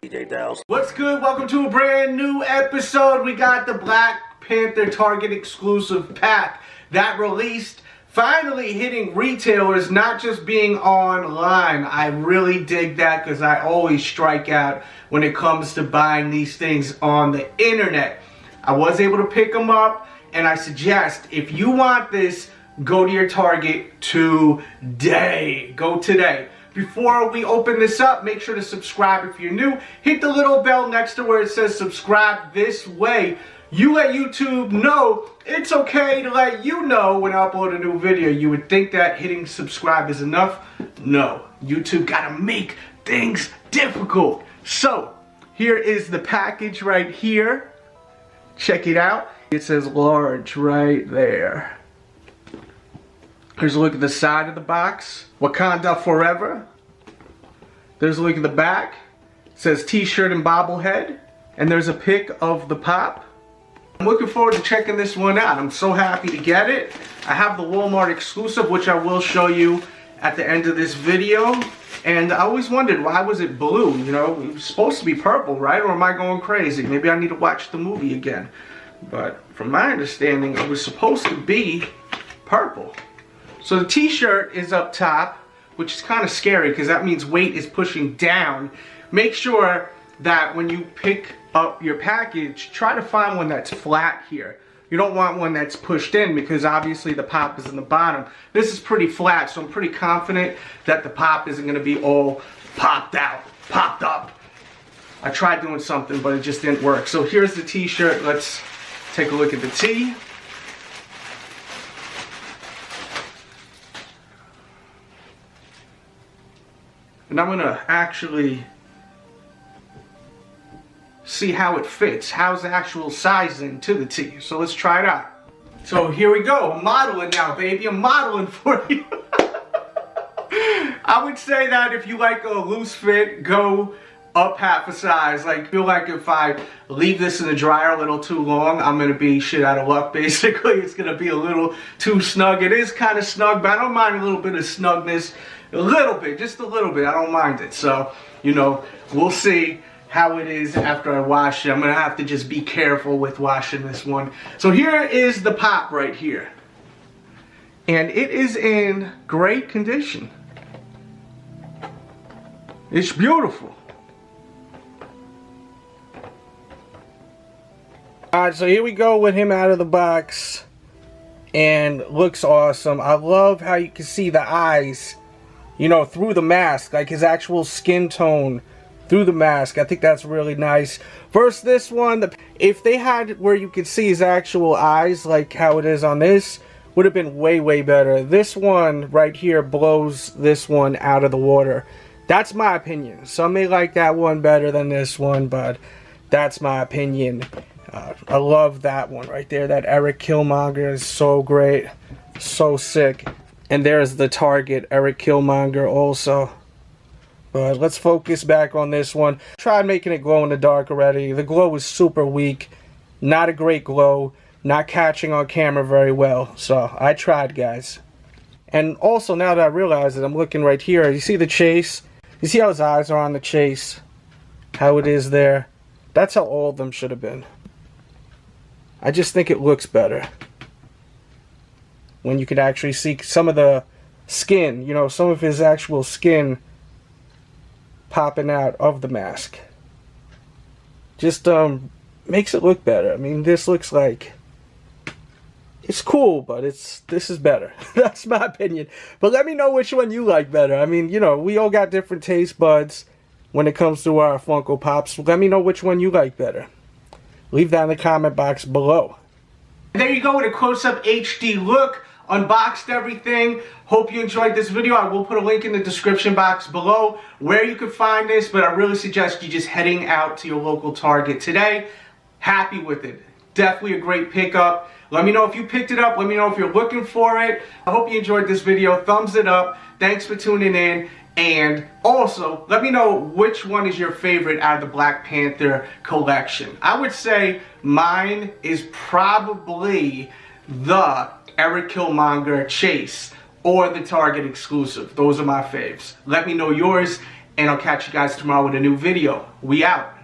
DJ Delz. What's good? Welcome to a brand new episode. We got the Black Panther Target exclusive pack that released, finally hitting retailers, not just being online. I really dig that because I always strike out when it comes to buying these things on the internet. I was able to pick them up, and I suggest if you want this, go to your Target today. Go today. Before we open this up, make sure to subscribe if you're new. Hit the little bell next to where it says subscribe. This way, you let YouTube know it's okay to let you know when I upload a new video. You would think that hitting subscribe is enough. No, YouTube gotta make things difficult. So, here is the package right here. Check it out. It says large right there. Here's a look at the side of the box. Wakanda forever. There's a look at the back. It says t-shirt and bobblehead. And there's a pic of the pop. I'm looking forward to checking this one out. I'm so happy to get it. I have the Walmart exclusive, which I will show you at the end of this video. And I always wondered, why was it blue? You know, it was supposed to be purple, right? Or am I going crazy? Maybe I need to watch the movie again. But from my understanding, it was supposed to be purple. So the t-shirt is up top, which is kind of scary because that means weight is pushing down. Make sure that when you pick up your package, try to find one that's flat here. You don't want one that's pushed in because obviously the pop is in the bottom. This is pretty flat, so I'm pretty confident that the pop isn't going to be all popped out, popped up. I tried doing something, but it just didn't work. So here's the t-shirt. Let's take a look at the tee. And I'm gonna actually see how it fits. How's the actual sizing to the tee? So let's try it out. So here we go. I'm modeling now, baby. I'm modeling for you. I would say that if you like a loose fit, go up half a size. Like, I feel like if I leave this in the dryer a little too long, I'm gonna be shit out of luck, basically. It's gonna be a little too snug. It is kind of snug, but I don't mind a little bit of snugness. A little bit, just a little bit. I don't mind it. So, you know, we'll see how it is after I wash it. I'm gonna have to just be careful with washing this one. So here is the pop right here. And it is in great condition. It's beautiful. Alright, so here we go with him out of the box. And looks awesome. I love how you can see the eyes, you know, through the mask, like his actual skin tone through the mask. I think that's really nice. Versus this one, if they had where you could see his actual eyes, like how it is on this, would have been way, way better. This one right here blows this one out of the water. That's my opinion. Some may like that one better than this one, but that's my opinion. I love that one right there. That Eric Killmonger is so great. So sick. And there's the Target Eric Killmonger also. But let's focus back on this one. Tried making it glow in the dark already. The glow was super weak. Not a great glow. Not catching on camera very well. So I tried, guys. And also, now that I realize it, I'm looking right here. You see the chase? You see how his eyes are on the chase? How it is there? That's how all of them should have been. I just think it looks better when you can actually see some of the skin, you know, some of his actual skin popping out of the mask. Just makes it look better. I mean, this looks like it's cool, but this is better. That's my opinion. But let me know which one you like better. I mean, you know, we all got different taste buds when it comes to our Funko Pops. Let me know which one you like better. Leave that in the comment box below. There you go with a close-up HD look. Unboxed everything. Hope you enjoyed this video. I will put a link in the description box below where you can find this, but I really suggest you just heading out to your local Target today. Happy with it. Definitely a great pickup. Let me know if you picked it up. Let me know if you're looking for it. I hope you enjoyed this video. Thumbs it up. Thanks for tuning in. And also, let me know which one is your favorite out of the Black Panther collection. I would say mine is probably the Eric Killmonger Chase or the Target exclusive. Those are my faves. Let me know yours and I'll catch you guys tomorrow with a new video. We out.